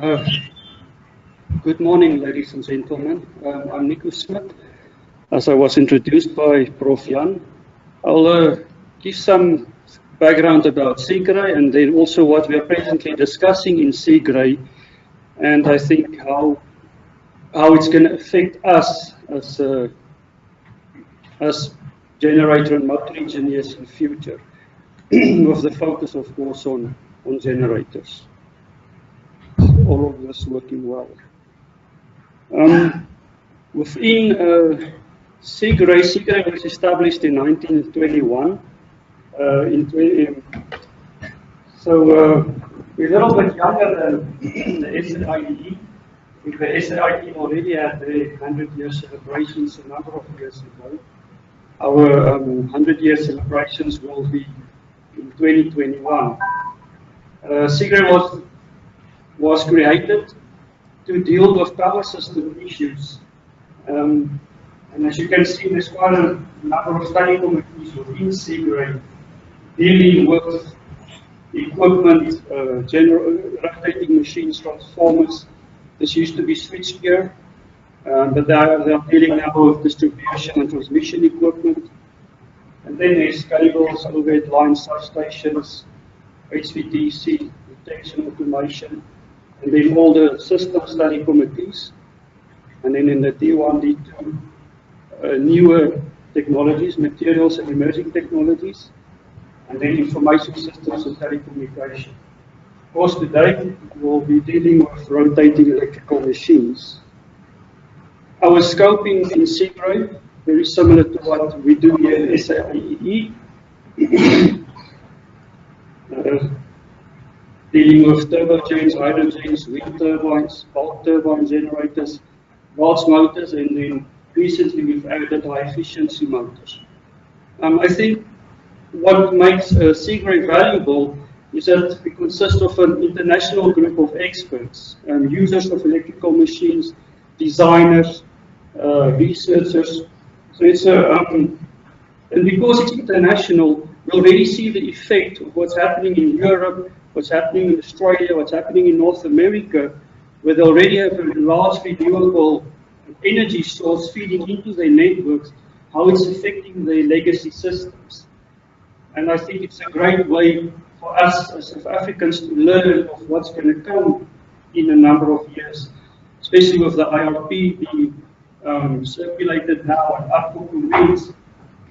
Uh, Good morning, ladies and gentlemen. I'm Nico Smit, as I was introduced by Prof. Jan. I'll give some background about SAIEE and then also what we are presently discussing in SAIEE, and I think how it's going to affect us as generator and motor engineers in the future, with the focus, of course, on generators. All of this working well. Within SAIEE was established in 1921. So we're a little bit younger than the SAIEE. The SAIEE already had their 100-year celebrations a number of years ago. Our 100-year celebrations will be in 2021. SAIEE was created to deal with power system issues. And as you can see, there's quite a number of study committees within SAIEE dealing with equipment, rotating machines, transformers. This used to be switchgear, but they are dealing now with distribution and transmission equipment. And then there's cables, overhead line substations, HVDC, detection automation, and then all the system study committees. And then in the D1, D2, newer technologies, materials and emerging technologies, and then information systems and telecommunication. Of course, today we'll be dealing with rotating electrical machines. Our scoping in SAIEE, very similar to what we do here in SAIEE. Dealing with turbogens, hydrogens, wind turbines, bulk turbine generators, valve motors, and then recently we've added high efficiency motors. I think what makes SAIEE valuable is that we consist of an international group of experts, users of electrical machines, designers, researchers. So it's and because it's international, we already see the effect of what's happening in Europe, what's happening in Australia, what's happening in North America, where they already have a large renewable energy source feeding into their networks, how it's affecting their legacy systems. And I think it's a great way for us as South Africans to learn of what's going to come in a number of years, especially with the IRP being circulated now and up for comments.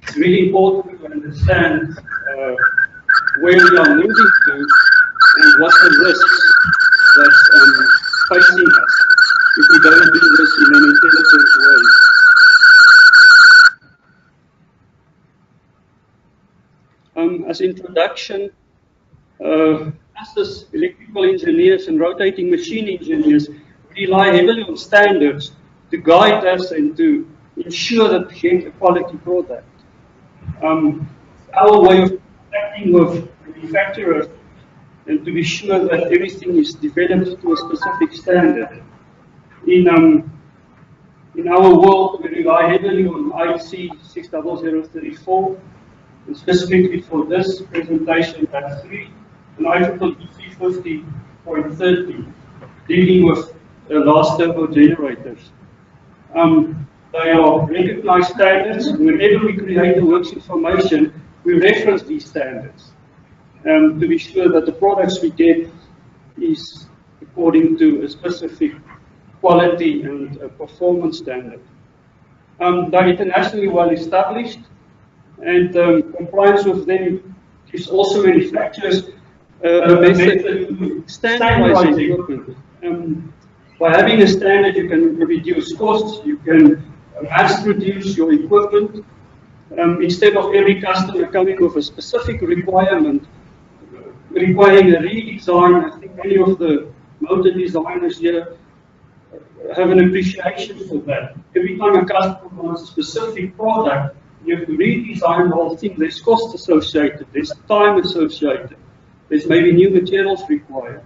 It's really important to understand where we are moving to and what the risks that's facing us if we don't do this in an intelligent way. As introduction, us as electrical engineers and rotating machine engineers rely heavily on standards to guide us and to ensure that we get a quality product. Our way of acting with manufacturers and to be sure that everything is developed to a specific standard. In our world, we rely heavily on IEEE 60034, and specifically for this presentation, that's 3, and IEEE 350.30, dealing with large turbo generators. They are recognized standards. Whenever we create the works information, we reference these standards to be sure that the products we get is according to a specific quality and performance standard. They're internationally well established, and compliance with them gives also manufacturers a method to standardize equipment. By having a standard, you can reduce costs, you can mass produce your equipment, instead of every customer coming with a specific requirement, requiring a redesign. I think many of the motor designers here have an appreciation for that. Every time a customer wants a specific product, you have to redesign the whole thing. There's cost associated, there's time associated, there's maybe new materials required.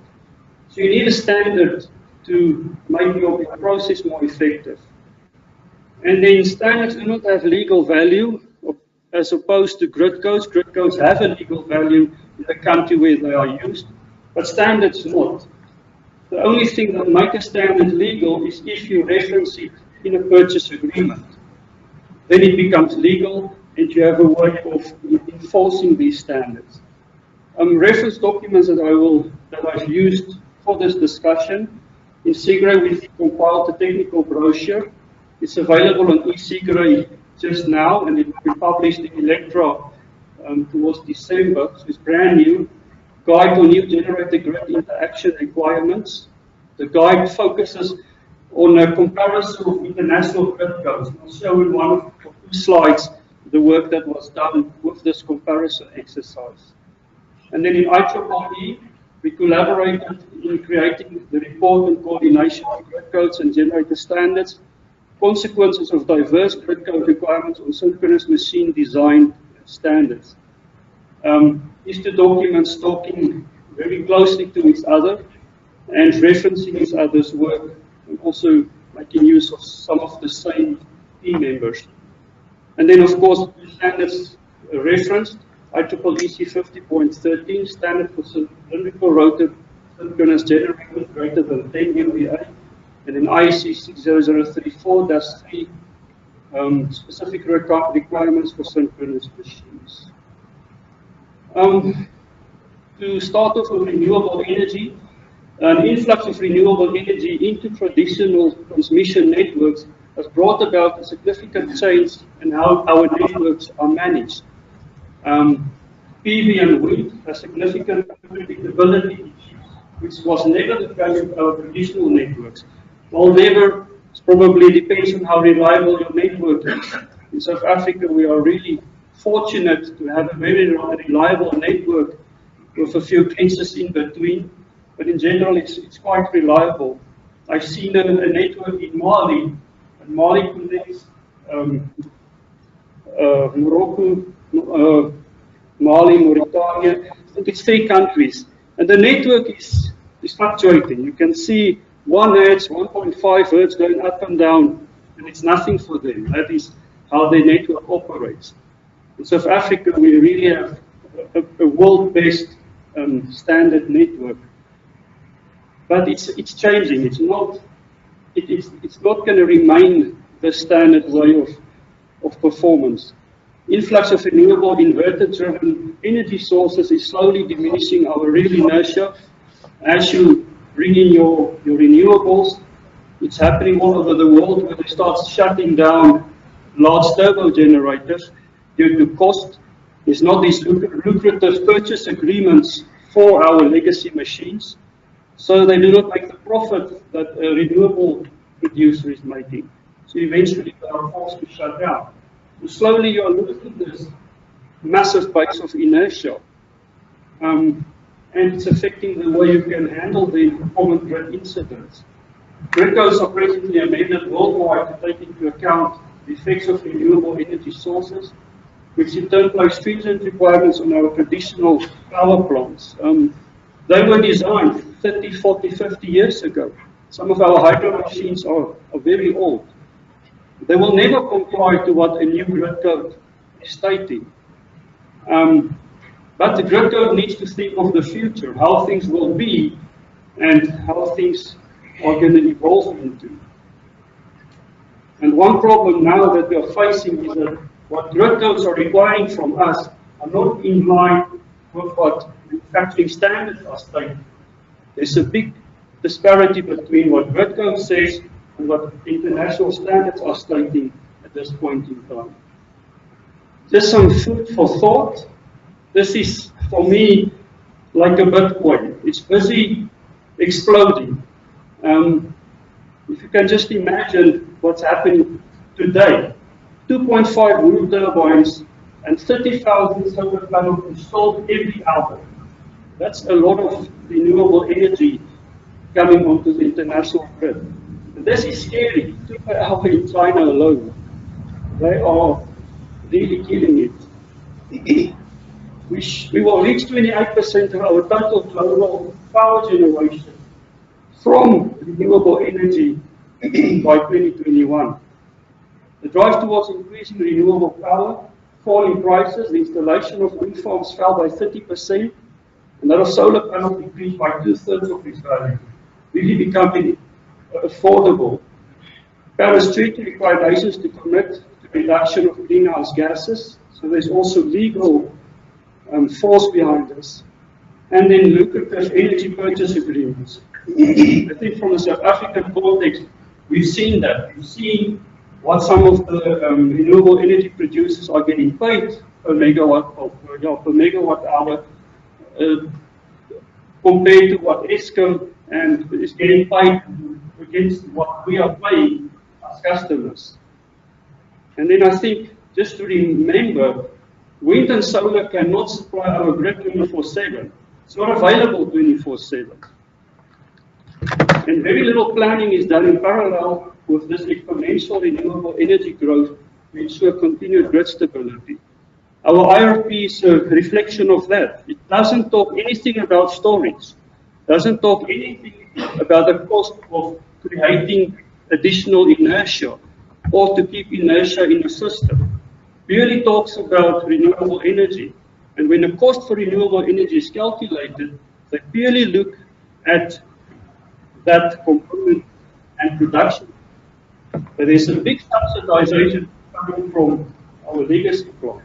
So you need a standard to make your process more effective. And then standards do not have legal value as opposed to grid codes. Grid codes have a legal value in the country where they are used, but standards not. The only thing that makes a standard legal is if you reference it in a purchase agreement. Then it becomes legal and you have a way of enforcing these standards. Reference documents that I've used for this discussion. In SIGRE, we've compiled a technical brochure. It's available on eSIGRE just now, and it will be published in Electra towards December, so it's brand new. Guide on new generator grid interaction requirements. The guide focuses on a comparison of international grid codes. I'll show in one of 2 slides the work that was done with this comparison exercise. And then in IEEE, we collaborated in creating the report on coordination of grid codes and generator standards, consequences of diverse grid code requirements on synchronous machine design standards. These 2 documents talking very closely to each other and referencing each other's work, and also making use of some of the same team members. And then, of course, the standards referenced, IEEE 50.13, standard for cylindrical rotor synchronous generators greater than 10 MVA, and then IEC 60034-3, specific requirements for synchronous machines. To start off with renewable energy, an influx of renewable energy into traditional transmission networks has brought about a significant change in how our networks are managed. PV and wind have significant unpredictability issues, which was never the case with our traditional networks. While never, it probably depends on how reliable your network is. In South Africa, we are really fortunate to have a very reliable network with a few glitches in between, but in general, it's quite reliable. I've seen a network in Mali, and Mali connects Morocco, Mali, Mauritania. I think it's 3 countries, and the network is fluctuating. You can see 1 hertz, 1.5 hertz going up and down, and it's nothing for them. That is how their network operates. In South Africa, we really have a world-based standard network, but it's changing. It's not going to remain the standard way of performance. Influx of renewable inverter-driven energy sources is slowly diminishing our real inertia. As you bring in your renewables, it's happening all over the world where they start shutting down large turbo generators due to cost. There's not these lucrative purchase agreements for our legacy machines, so they do not make the profit that a renewable producer is making. So eventually they are forced to shut down. So slowly you are losing this massive base of inertia, and it's affecting the way you can handle the performance grid incidents. Grid codes are presently amended worldwide to take into account the effects of renewable energy sources, which in turn place stringent requirements on our traditional power plants. They were designed 30, 40, 50 years ago. Some of our hydro machines are very old. They will never comply to what a new grid code is stating. But the grid code needs to think of the future, how things will be, and how things are going to evolve into. And one problem now that we are facing is that what grid codes are requiring from us are not in line with what manufacturing standards are stating. There's a big disparity between what grid code says and what international standards are stating at this point in time. Just some food for thought. This is, for me, like a Bitcoin. It's busy exploding. If you can just imagine what's happening today. 2.5 wind turbines and 30,000 solar panels installed every hour. That's a lot of renewable energy coming onto the international grid. And this is scary. 2 per hour in China alone. They are really killing it. We will reach 28% of our total global power generation from renewable energy by 2021. The drive towards increasing renewable power, falling prices, the installation of wind farms fell by 30%, and that of solar panels decreased by 2/3 of its value. really becoming affordable. Paris Treaty required nations to commit to reduction of greenhouse gases, so there's also legal force behind this. And then lucrative energy purchase agreements. I think from the South African context, we've seen that. We've seen what some of the renewable energy producers are getting paid per megawatt hour compared to what Eskom and is getting paid against what we are paying as customers. And then I think just to remember, wind and solar cannot supply our grid 24/7. It's not available 24/7. And very little planning is done in parallel with this exponential renewable energy growth to ensure continued grid stability. Our IRP is a reflection of that. It doesn't talk anything about storage, doesn't talk anything about the cost of creating additional inertia or to keep inertia in the system. Purely talks about renewable energy. And when the cost for renewable energy is calculated, they purely look at that component and production. But there's a big subsidization coming from our legacy plant.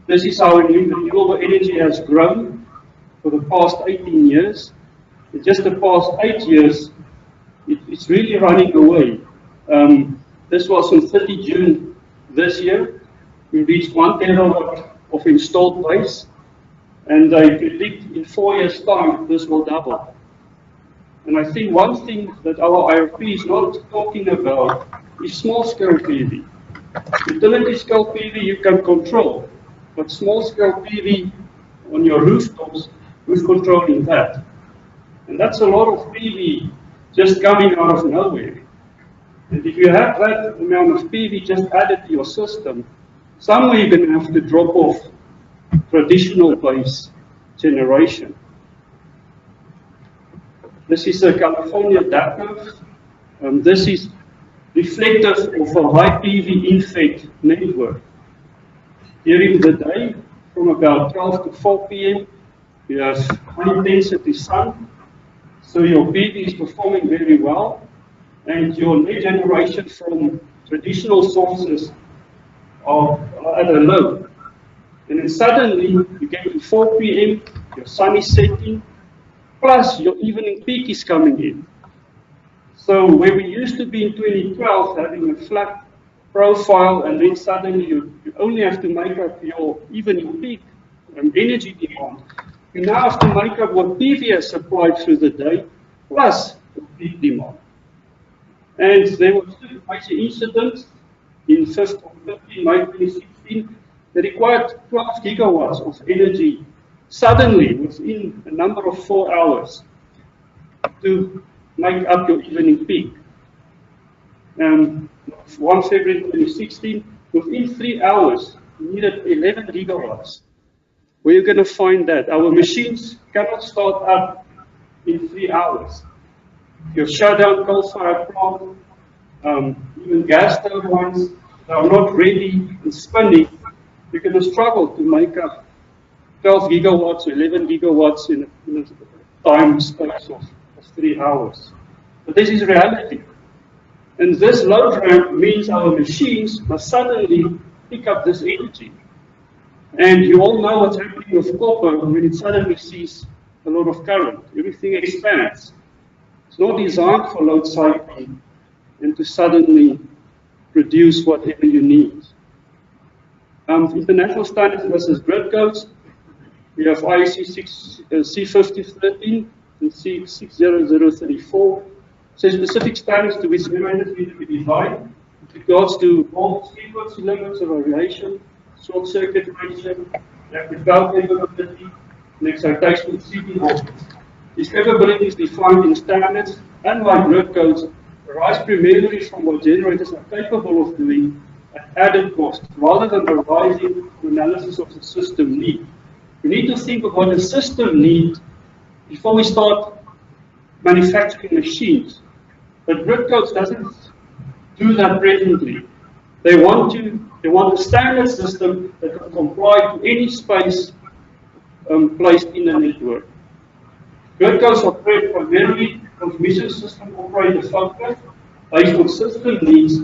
This is how renewable energy has grown for the past 18 years. In just the past 8 years, it's really running away. This was on 30 June this year. We reached 1 terawatt of installed base, and I predict in 4 years' time this will double. And I think one thing that our IRP is not talking about is small-scale PV. Utility-scale PV you can control, but small-scale PV on your rooftops, who's controlling that? And that's a lot of PV just coming out of nowhere. And if you have that amount of PV just added to your system, somewhere you're going to have to drop off traditional base generation. This is a California DAC curve. This is reflective of a high PV in-fed network. During the day, from about 12 to 4 p.m., you have high-intensity sun, so your PV is performing very well, and your net generation from traditional sources are at a low. And then suddenly, you get to 4 p.m., your sun is setting, plus your evening peak is coming in. So where we used to be in 2012 having a flat profile, and then suddenly you only have to make up your evening peak energy demand, you now have to make up what PV has supplied through the day, plus the peak demand. And there was two major incidents in 15 May 2016 that required 12 gigawatts of energy suddenly within a number of 4 hours to make up your evening peak. 1 February 2016, within 3 hours, you needed 11 gigawatts. Where are you going to find that? Our machines cannot start up in 3 hours. Your shutdown coal-fired plant, even gas turbines that are not ready and spinning, you're going to struggle to make up 12 gigawatts or 11 gigawatts in a time space of 3 hours. But this is reality. And this load ramp means our machines must suddenly pick up this energy. And you all know what's happening with copper when it suddenly sees a lot of current. Everything expands. It's not designed for load cycling and to suddenly produce whatever you need. International standards versus grid codes. We have IEC C5013 and C60034. So specific standards to which generators need to be designed with regards to voltage frequency limits of variation, short circuit ratio, reactive power capability, and excitation ceiling voltage. These capabilities defined in standards and by grid codes arise primarily from what generators are capable of doing at added cost, rather than arising from analysis of the system need. We need to think of what the system needs before we start manufacturing machines. But grid codes doesn't do that presently. They want a standard system that can comply to any space placed in the network. Grid codes are primarily transmission system operator focus based on system needs,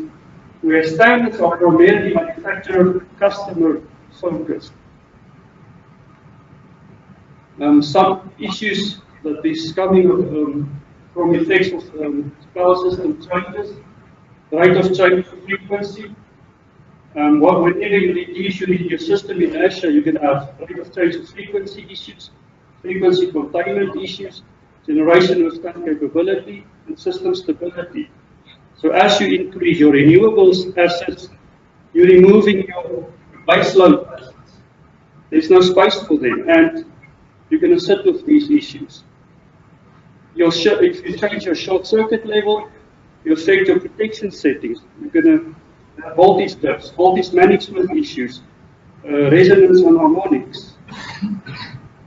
where standards are primarily manufacturer-customer focused. Some issues that is coming from effects of power system changes, rate of change frequency. Whenever you reduce your system inertia, you can have rate of change of frequency issues, frequency containment issues, generation withstand capability, and system stability. So as you increase your renewables assets, you're removing your baseload assets. There's no space for them, and you're going to sit with these issues. If you change your short circuit level, you affect your protection settings. You're going to have voltage dips, voltage management issues, resonance and harmonics.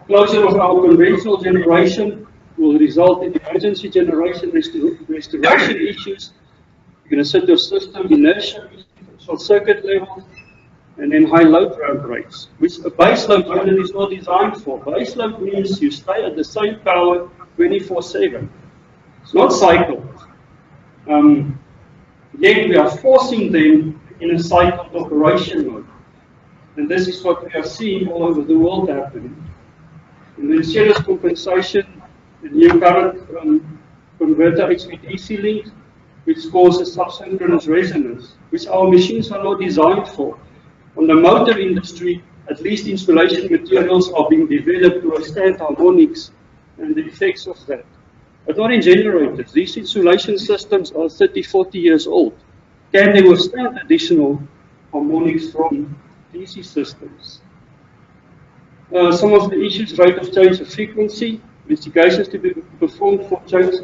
Closure of our conventional generation will result in emergency generation restoration issues. You're going to set your system inertia, short circuit levels, and then high load ramp rates, which a base load unit is not designed for. Base load means you stay at the same power 24/7. It's not cycled. Yet we are forcing them in a cycled operation mode. And this is what we are seeing all over the world happening. In the series compensation, the new current converter HVDC link, which causes subsynchronous resonance, which our machines are not designed for. On the motor industry, at least insulation materials are being developed to withstand harmonics and the effects of that. But not in generators. These insulation systems are 30, 40 years old. Can they withstand additional harmonics from DC systems? Some of the issues: rate of change of frequency, investigations to be performed for change.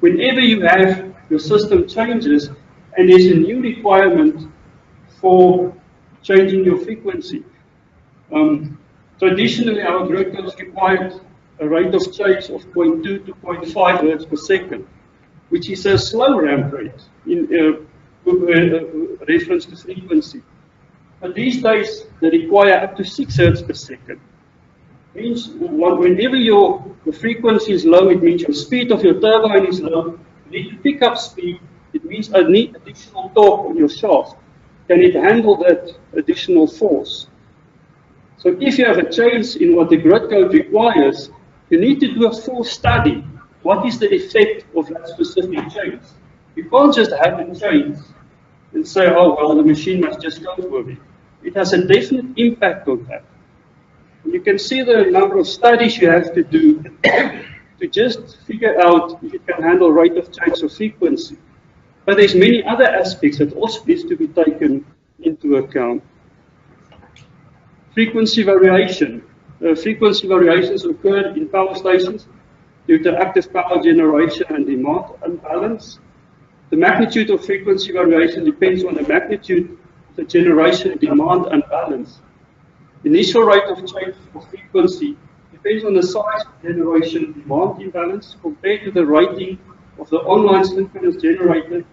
Whenever you have your system changes and there's a new requirement for changing your frequency. Traditionally, our grid codes required a rate of change of 0.2 to 0.5 hertz per second, which is a slow ramp rate in reference to frequency. But these days, they require up to 6 hertz per second. Means whenever your frequency is low, it means your speed of your turbine is low. You need to pick up speed. It means I need additional torque on your shaft. Can it handle that additional force? So if you have a change in what the grid code requires, you need to do a full study. What is the effect of that specific change? You can't just have a change and say, oh, well, the machine must just go with it. It has a definite impact on that. You can see the number of studies you have to do to just figure out if it can handle rate of change of frequency. But there's many other aspects that also needs to be taken into account. Frequency variation. Frequency variations occur in power stations due to active power generation and demand unbalance. The magnitude of frequency variation depends on the magnitude of the generation demand unbalance. Initial rate of change of frequency depends on the size of generation demand imbalance compared to the rating of the online synchronous generator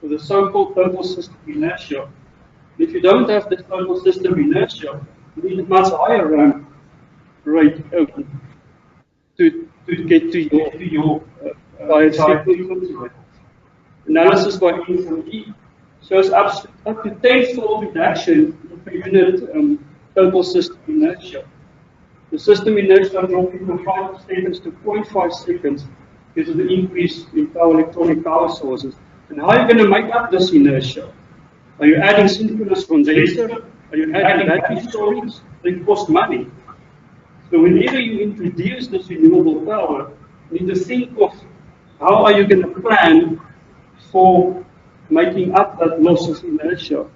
with the so-called total system inertia. If you don't have the total system inertia, you need a much higher ramp rate to get to your desired frequency. Analysis by IEEE shows up to 10-fold reduction per unit total system inertia. The system inertia dropping from 5 seconds to 0.5 seconds because of the increase in electronic power sources. And how are you going to make up this inertia? Are you adding synchronous condenser? Are you adding battery storage? They cost money. So whenever you introduce this renewable power, you need to think of how are you going to plan for making up that loss of inertia.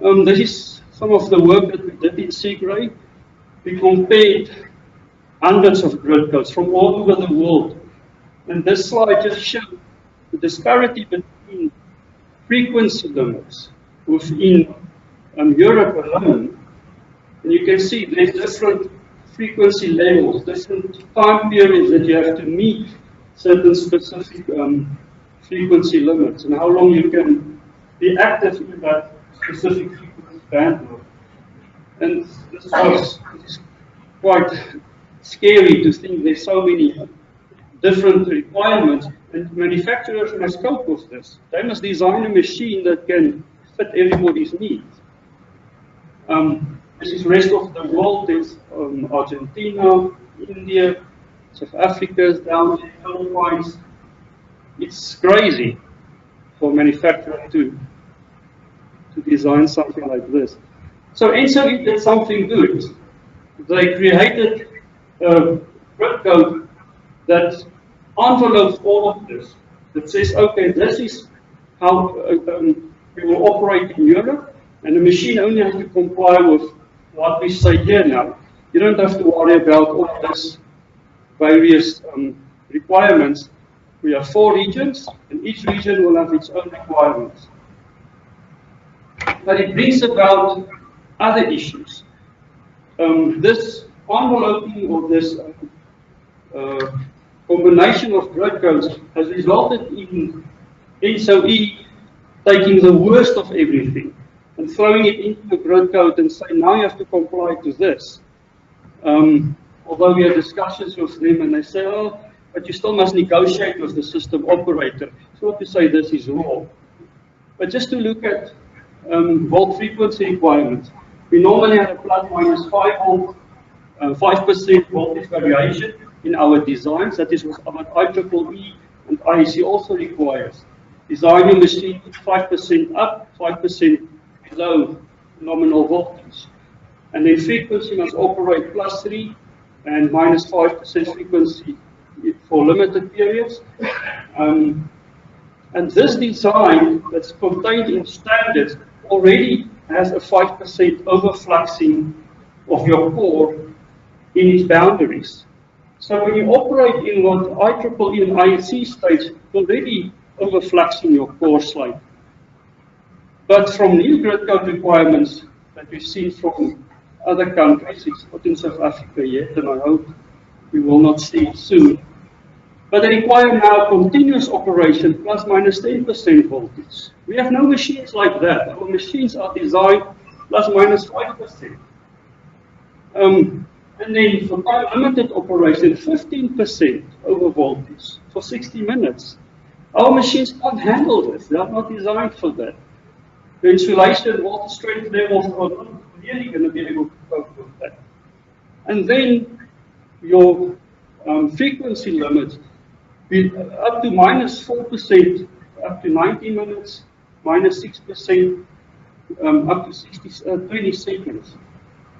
This is some of the work that we did in SAIEE. We compared hundreds of grid codes from all over the world. And this slide just shows the disparity between frequency limits within Europe alone. And you can see there's different frequency levels, different time periods that you have to meet certain specific frequency limits, and how long you can be active in that specific frequency bandwidth. And this was quite scary to think there's so many different requirements, and manufacturers must cope with this. They must design a machine that can fit everybody's needs. This is the rest of the world. There's Argentina, India, South Africa, down in the Philippines. It's crazy for a manufacturer to design something like this. So SAIEE did something good. They created a grid code that envelopes all of this, that says, okay, this is how we will operate in Europe, and the machine only has to comply with what we say here now. You don't have to worry about all this various requirements. We have 4 regions, and each region will have its own requirements. But it brings about other issues. This enveloping or this combination of grid codes has resulted in SAIEE taking the worst of everything and throwing it into the grid code and saying, now you have to comply to this. Although we had discussions with them and they say, oh, but you still must negotiate with the system operator. It's not to say this is law. But just to look at volt frequency requirements, we normally have a plus minus 5% voltage variation in our designs. That is what IEEE and IEC also requires. Design your machine 5% up, 5% below nominal voltage. And then frequency must operate plus 3 and minus 5% frequency for limited periods. And this design that's contained in standards already has a 5% overfluxing of your core in its boundaries. So when you operate in what IEEE and IEC states, already overfluxing your core slightly. But from new grid code requirements that we've seen from other countries, it's not in South Africa yet, and I hope we will not see it soon. But they require now continuous operation plus minus 10% voltage. We have no machines like that. Our machines are designed plus minus 5%. And then for time limited operation, 15% over voltage for 60 minutes. Our machines can't handle this. They are not designed for that. The insulation, water strength levels are not really going to be able to cope with that. And then your frequency limits up to minus 4%, up to 90 minutes, minus 6%, up to 20 seconds.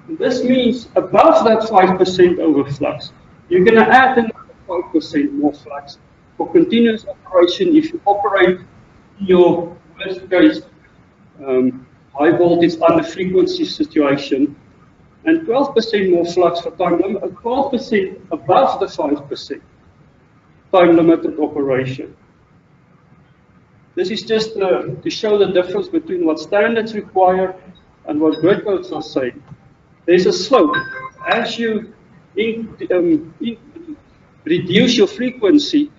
And this means above that 5% overflux, you're going to add another 5% more flux for continuous operation if you operate in your worst case high voltage under frequency situation, and 12% more flux for time limit, 12% above the 5% time limited operation. This is just to show the difference between what standards require and what grid codes are saying. There's a slope. As you reduce your frequency,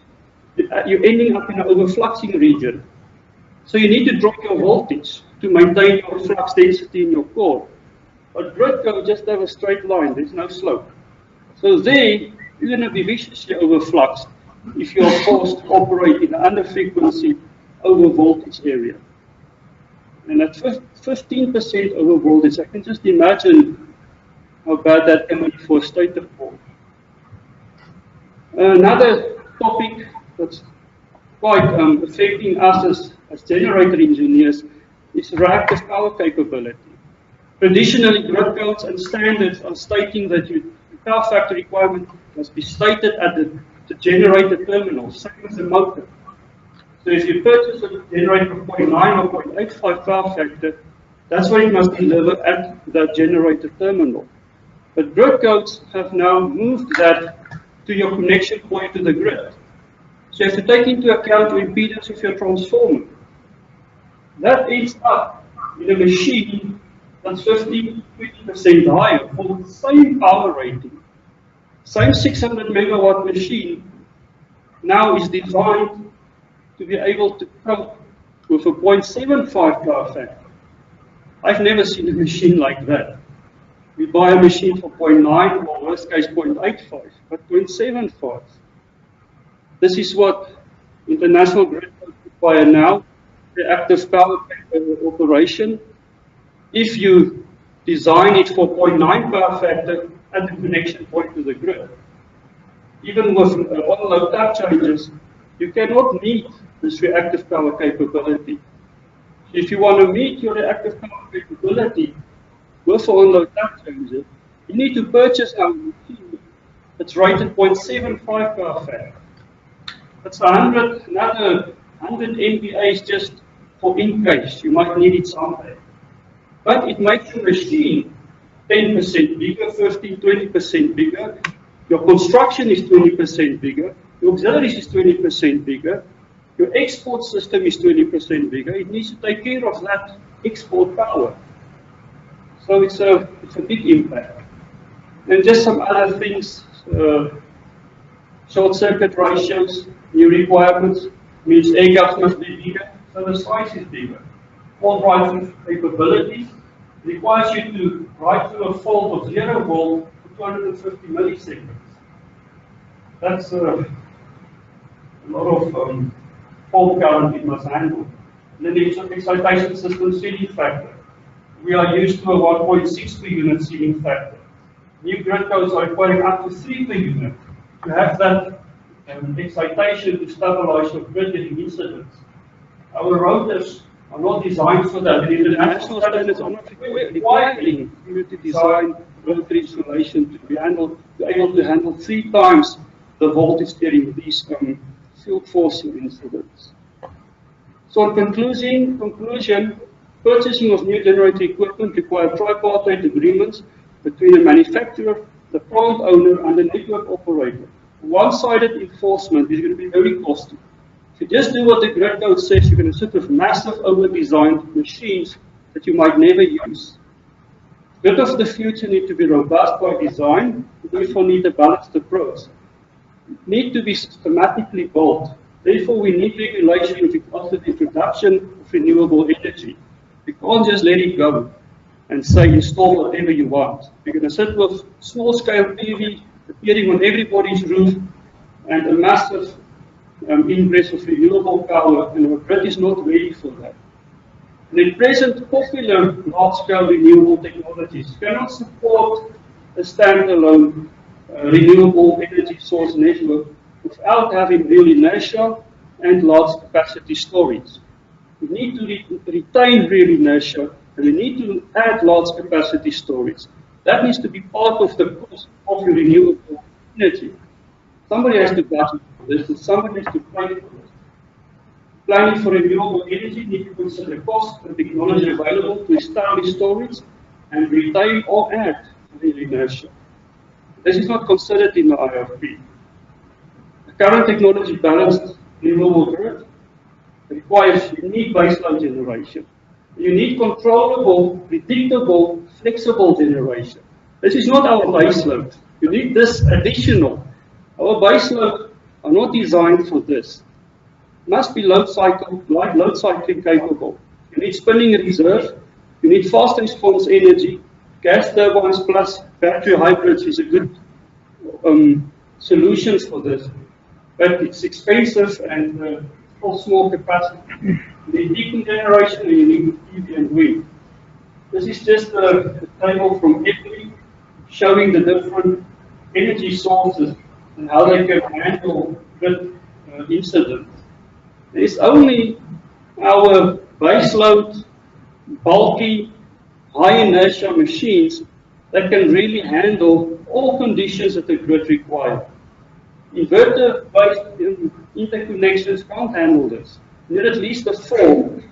you're ending up in an overfluxing region. So you need to drop your voltage to maintain your flux density in your core. But grid code just have a straight line, there's no slope. So there, you're going to be viciously overfluxed if you are forced to operate in an under frequency over voltage area. And at 15% over voltage, I can just imagine how bad that can be for a stator core. Another topic that's quite affecting us as generator engineers is reactive power capability. Traditionally, grid codes and standards are stating that your power factor requirement must be stated at the generator terminal, same as the motor. So if you purchase a generator of 0.9 or 0.85 power factor, that's what it must deliver at that generator terminal. But grid codes have now moved that to your connection point to the grid. So you have to take into account the impedance of your transformer. That ends up in a machine that's 15–20% higher for the same power rating. Same 600 megawatt machine now is designed to be able to cope with a 0.75 power factor. I've never seen a machine like that. We buy a machine for 0.9 or worst case 0.85, but 0.75. This is what international grid codes require now, reactive power operation. If you design it for 0.9 power factor at the connection point to the grid, even with on-load tap changes, you cannot meet this reactive power capability. If you want to meet your reactive power capability with on-load tap changes, you need to purchase a machine that's rated 0.75 power factor. That's another 100 MVAs just for in case you might need it someday. But it makes your machine 10% bigger, 15, 20% bigger. Your construction is 20% bigger. Your auxiliaries is 20% bigger. Your export system is 20% bigger. It needs to take care of that export power. So it's a big impact. And just some other things, short circuit ratios, new requirements, means air gaps must be bigger, so the size is bigger. Fault writing capability requires you to write to a fault of 0 volt for 250 milliseconds. That's a lot of fault current it must handle. And then the excitation system ceiling factor. We are used to a 1.6 per unit ceiling factor. New grid codes are requiring up to 3 per unit to have that excitation to stabilize your grid during incidents. Our rotors are not designed for that. The international standards are not requiring you to design rotor insulation to be able to handle 3 times the voltage during these field forcing incidents. So in conclusion, purchasing of new generator equipment requires tripartite agreements between the manufacturer, the plant owner, and the network operator. One-sided enforcement is going to be very costly. If you just do what the grid code says, you're going to sit with massive over-designed machines that you might never use. Grid of the future need to be robust by design, therefore need a balanced approach. Need to be systematically built. Therefore, we need regulation with regards to the introduction of renewable energy. We can't just let it go and say install whatever you want. You're going to sit with small-scale PV appearing on everybody's roof and a massive ingress of renewable power, and our grid is not ready for that. And at present, popular large-scale renewable technologies cannot support a standalone renewable energy source network without having real inertia and large capacity storage. We need to retain real inertia, and we need to add large capacity storage. That needs to be part of the cost of your renewable energy. Somebody has to budget for this, and somebody has to pay for this. Planning for renewable energy needs to consider cost and technology available to establish storage and retain or add real inertia. This is not considered in the IRP. The current technology balanced renewable grid requires unique baseline generation. You need controllable, predictable, flexible generation. This is not our baseload. You need this additional. Our baseload are not designed for this. It must be load cycling capable. You need spinning reserve. You need fast response energy. Gas turbines plus battery hybrids is a good solutions for this. But it's expensive and for small capacity. You need heating generation and you need PV and wind. This is just a table from Italy showing the different energy sources and how they can handle grid incidents. It's only our baseload, bulky, high inertia machines that can really handle all conditions that the grid requires. Inverter-based interconnections can't handle this. You need at least a 4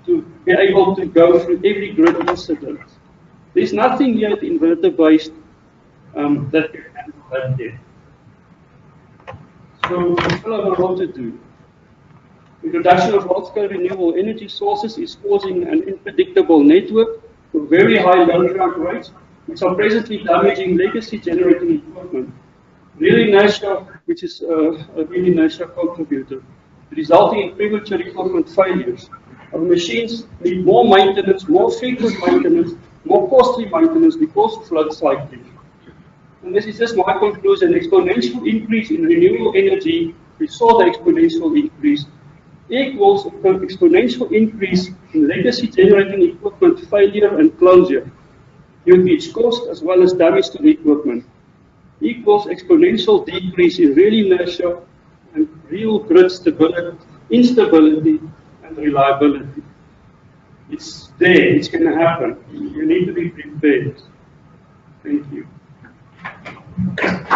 to be able to go through every grid incident. There's nothing yet inverter-based that can handle that yet. So we still have a lot to do. Introduction of large-scale renewable energy sources is causing an unpredictable network with very high load run rates, which are presently damaging legacy generating equipment. Real inertia, which is a real inertia contributor, resulting in premature equipment failures. Our machines need more maintenance, more frequent maintenance, more costly maintenance because of load cycling. And this is just my conclusion. Exponential increase in renewable energy we saw the exponential increase, equals exponential increase in legacy generating equipment failure and closure, due to its cost as well as damage to the equipment, equals exponential decrease in real inertia and real grid stability, instability, and reliability. It's there, it's going to happen. You need to be prepared. Thank you.